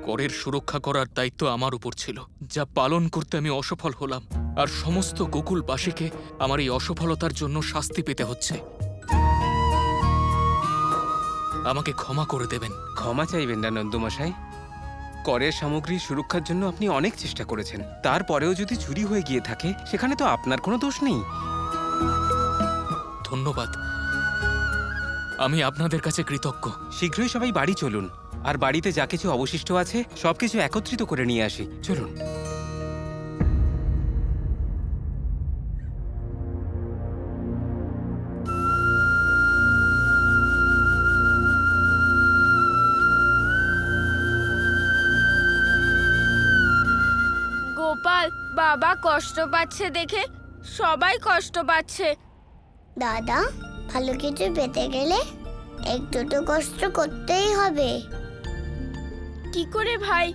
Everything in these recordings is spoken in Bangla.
করের সুরক্ষা করার দায়িত্ব আমার উপর ছিল, যা পালন করতে আমি অসফল হলাম। আর সমস্ত গোকুলবাসীকে আমার এই অসফলতার জন্য শাস্তি পেতে হচ্ছে। আমাকে ক্ষমা করে দেবেন। ক্ষমা চাইবেন না নন্দমশাই। করের সামগ্রীর সুরক্ষার জন্য আপনি অনেক চেষ্টা করেছেন, তারপরেও যদি চুরি হয়ে গিয়ে থাকে সেখানে তো আপনার কোনো দোষ নেই। ধন্যবাদ, আমি আপনাদের কাছে কৃতজ্ঞ। শীঘ্রই সবাই বাড়ি চলুন, আর বাড়িতে যা কিছু অবশিষ্ট আছে সবকিছু একত্রিত করে নিয়ে আসি। চলুন। গোপাল, বাবা কষ্ট পাচ্ছে দেখে সবাই কষ্ট পাচ্ছে। দাদা, ভালো কিছু পেতে গেলে একটু তো কষ্ট করতেই হবে। কি করে ভাই?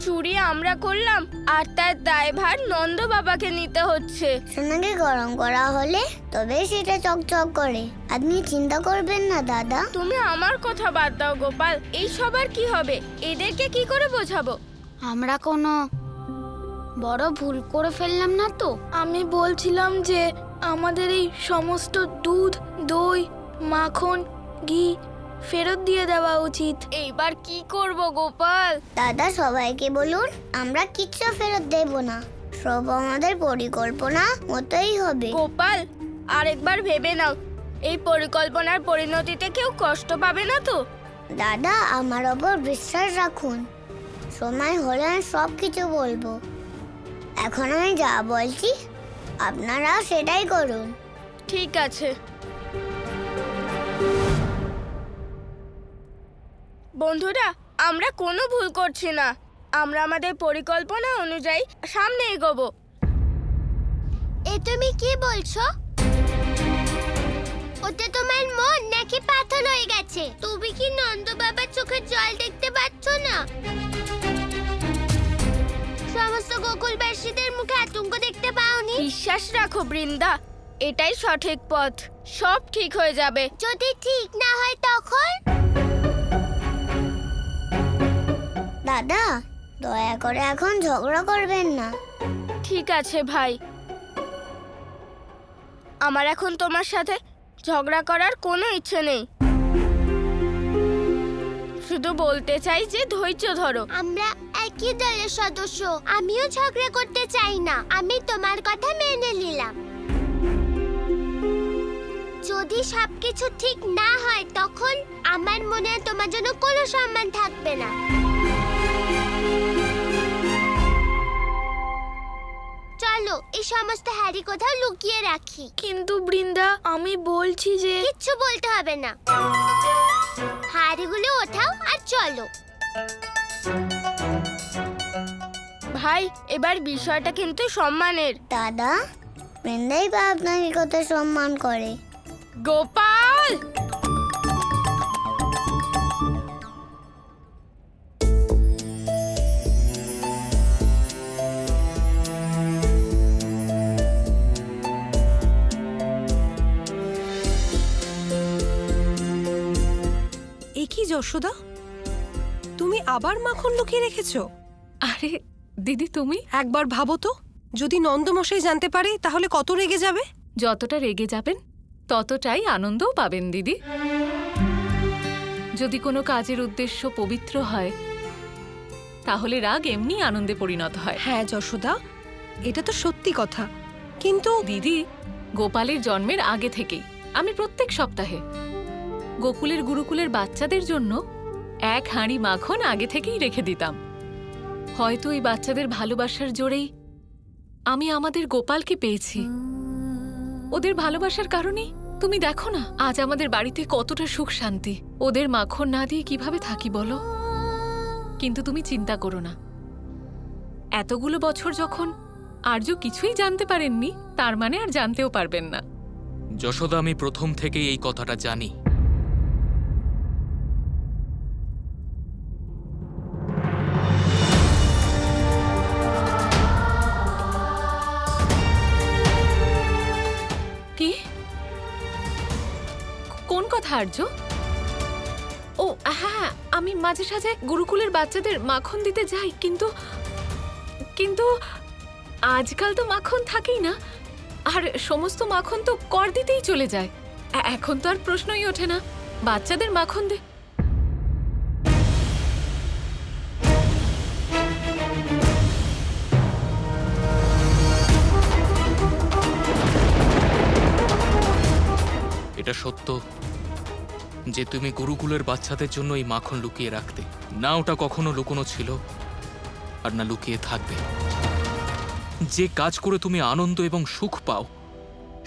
চুরি আমরা করলাম আর তার দায়ভার নন্দ বাবাকে নিতে হচ্ছে। সোনাকে গরম করা হলে তবে সেটা চকচক করে। আপনি চিন্তা করবেন না দাদা। তুমি আমার কথা বাদ দাও গোপাল, এই সবার কি হবে? এদেরকে কি করে বোঝাবো? আমরা কোনো বড় ভুল করে ফেললাম না তো? আমি বলছিলাম যে আমাদের এই সমস্ত দুধ, দই, মাখন, ঘি ফেরত দিয়ে দেওয়া উচিত। এইবার কি করব গোপাল? দাদা, সবাইকে বলুন আমরা কিচ্ছু ফেরত দেব না, সব আমাদের পরিকল্পনা মতোই হবে। গোপাল, আরেকবার ভেবে নাও, এই পরিকল্পনার পরিণতিতে কেউ কষ্ট পাবে না তো? দাদা, আমার ওপর বিশ্বাস রাখুন, সময় হলে আমি সব কিছু বলবো। এখন আমি যা বলছি আপনারা সেটাই করুন। ঠিক আছে। বন্ধুরা, আমরা কোনো ভুল করছি না। আমরা আমাদের পরিকল্পনা অনুযায়ী সামনে এগোবো। এ তুমি কি বলছো? ওতে তোমার মন নাকি পাথর হয়ে গেছে? তুমি কি নন্দ বাবার চোখের জল দেখতে পাচ্ছ না? সমস্ত গোকুলবাসীদের মুখে আতঙ্ক দেখতে পাওনি? বিশ্বাস রাখো বৃন্দা, এটাই সঠিক পথ। সব ঠিক হয়ে যাবে। যদি ঠিক না হয় তখন? দাদা, দয়া করে এখন ঝগড়া করবেন না। ঠিক আছে ভাই, আমার এখন তোমার সাথে ঝগড়া করার কোনো ইচ্ছে নেই। শুধু বলতে চাই যে ধৈর্য ধরো। আমরা একই দলের সদস্য, আমিও ঝগড়া করতে চাই না। আমি তোমার কথা মেনে নিলাম। যদি সবকিছু ঠিক না হয় তখন আমার মনে তোমার জন্য কোনো সম্মান থাকবে না। চলো এই সমস্ত হ্যারি কোথাও লুকিয়ে রাখি। কিন্তু বৃন্দা, আমি বলছি যে কিচ্ছু বলতে হবে না, হাড়িগুলো ওঠাও আর চলো। ভাই, এবার বিষয়টা কিন্তু সম্মানের। দাদা, বৃন্দাই বা আপনাকে কত সম্মান করে। গোপাল, কি যশোদা, তুমি আবার মাখন লুকিয়ে রেখেছো? আরে দিদি, তুমি একবার ভাবো তো, যদি নন্দমশাই জানতে পারে তাহলে কত রেগে যাবে। যতটা রেগে যাবেন ততটাই আনন্দও পাবেন দিদি। যদি কোনো কাজের উদ্দেশ্য পবিত্র হয় তাহলে রাগ এমনি আনন্দে পরিণত হয়। হ্যাঁ যশোদা, এটা তো সত্যি কথা। কিন্তু দিদি, গোপালের জন্মের আগে থেকেই আমি প্রত্যেক সপ্তাহে গোকুলের গুরুকুলের বাচ্চাদের জন্য এক হাঁড়ি মাখন আগে থেকেই রেখে দিতাম। হয়তো এই বাচ্চাদের ভালোবাসার জোরেই আমি আমাদের গোপালকে পেয়েছি। ওদের ভালোবাসার কারণেই তুমি দেখো না আজ আমাদের বাড়িতে কতটা সুখ শান্তি। ওদের মাখন না দিয়ে কিভাবে থাকি বলো? কিন্তু তুমি চিন্তা করো না, এতগুলো বছর যখন আর্য কিছুই জানতে পারেননি তার মানে আর জানতেও পারবেন না। যশোদা, আমি প্রথম থেকেই এই কথাটা জানি। কি? কোন কথা আর্য? ও হ্যাঁ, আমি মাঝে সাঝে গুরুকুলের বাচ্চাদের মাখন দিতে যাই, কিন্তু কিন্তু আজকাল তো মাখন থাকেই না, আর সমস্ত মাখন তো কর দিতেই চলে যায়। এখন তো আর প্রশ্নই ওঠে না বাচ্চাদের মাখন দে। এটা সত্য যে তুমি গুরুকুলের বাচ্চাদের জন্য এই মাখন লুকিয়ে রাখতে, না ওটা কখনো লুকোনো ছিল আর না লুকিয়ে থাকবে। যে কাজ করে তুমি আনন্দ এবং সুখ পাও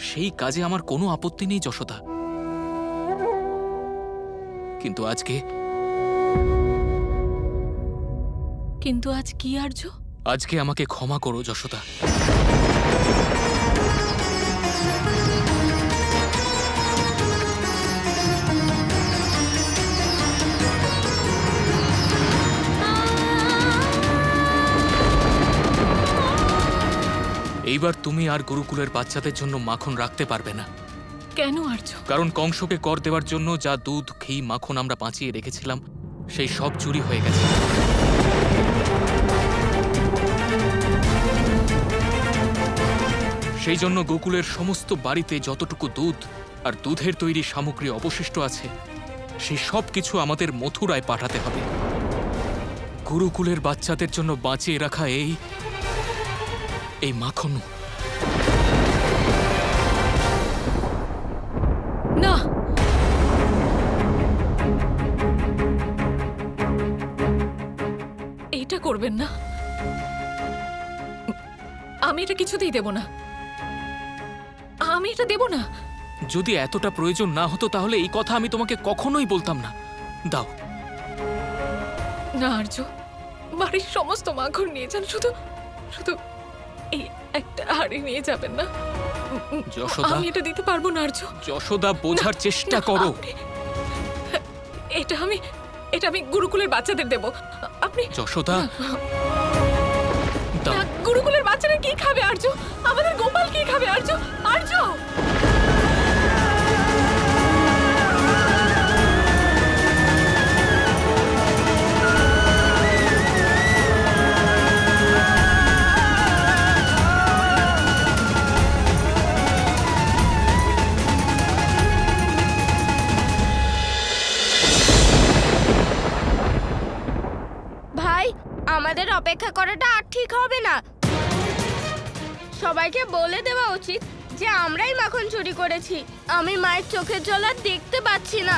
সেই কাজে আমার কোনো আপত্তি নেই যশোদা, কিন্তু আজ কি আর্য? আজকে আমাকে ক্ষমা করো যশোদা। এইবার তুমি আর গুরুকুলের বাচ্চাদের জন্য মাখন রাখতে পারবে না। কেন আর্য? কারণ কংসকে কর দেওয়ার জন্য যা দুধ, ঘি, মাখন আমরা বাঁচিয়ে রেখেছিলাম সেই সব চুরি হয়ে গেছে। সেই জন্য গোকুলের সমস্ত বাড়িতে যতটুকু দুধ আর দুধের তৈরি সামগ্রী অবশিষ্ট আছে সেই সব কিছু আমাদের মথুরায় পাঠাতে হবে। গুরুকুলের বাচ্চাদের জন্য বাঁচিয়ে রাখা এই মাখন। না, এইটা করবেন না। আমি এটা কিছুতেই দেব না, আমি এটা দেব না। যদি এতটা প্রয়োজন না হতো তাহলে এই কথা আমি তোমাকে কখনোই বলতাম না। দাও। না আর্য, বাড়ির সমস্ত মাখন নিয়ে যান, শুধু শুধু এই একটা হাড়ি নিয়ে যাবেন না। যশোদা, আমি এটা দিতে পারবো না আর্য। যশোদা, বোঝার চেষ্টা করো। এটা আমি গুরুকুলের বাচ্চাদের দেব। আপনি যশোদা, দাও। গুরুকুলের বাচ্চারা কি খাবে আর্য? আমাদের গোপাল কি খাবে আর্য? আর্য, আমাদের অপেক্ষা করাটা আর ঠিক হবে না। সবাইকে বলে দেওয়া উচিত যে আমরাই মাখন চুরি করেছি। আমি মায়ের চোখের জল আর দেখতে পাচ্ছি না।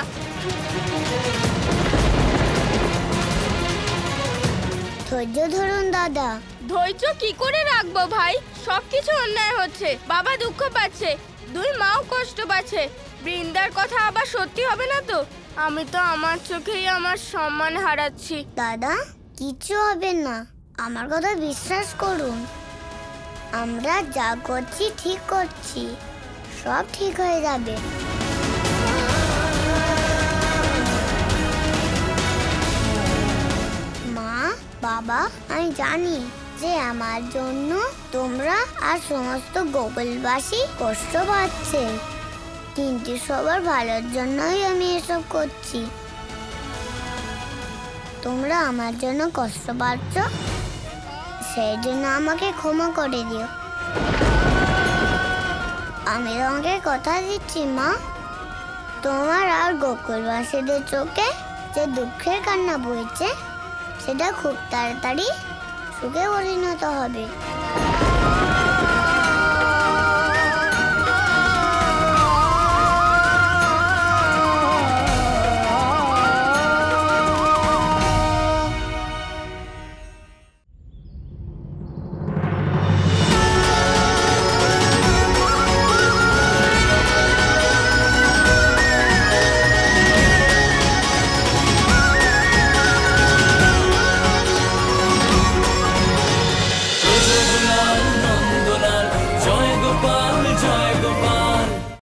ধৈর্য ধরুন দাদা। ধৈর্য কি করে রাখবো ভাই? সবকিছু অন্যায় হচ্ছে, বাবা দুঃখ পাচ্ছে, দুই মাও কষ্ট পাচ্ছে। বৃন্দার কথা আবার সত্যি হবে না তো? আমি তো আমার চোখেই আমার সম্মান হারাচ্ছি। দাদা, কিচ্ছু হবে না, আমার কথা বিশ্বাস করুন। আমরা যা করছি ঠিক করছি, সব ঠিক হয়ে যাবে। মা, বাবা, আমি জানি যে আমার জন্য তোমরা আর সমস্ত গোকুলবাসী কষ্ট পাচ্ছে, কিন্তু সবার ভালোর জন্যই আমি এসব করছি। তোমরা আমার জন্য কষ্ট পাচ্ছ, সেই জন্য আমাকে ক্ষমা করে দিও। আমি তোমাকে কথা দিচ্ছি মা, তোমার আর গোকুলবাসীদের চোখে যে দুঃখের কান্না বইছে সেটা খুব তাড়াতাড়ি সুখে পরিণত হবে।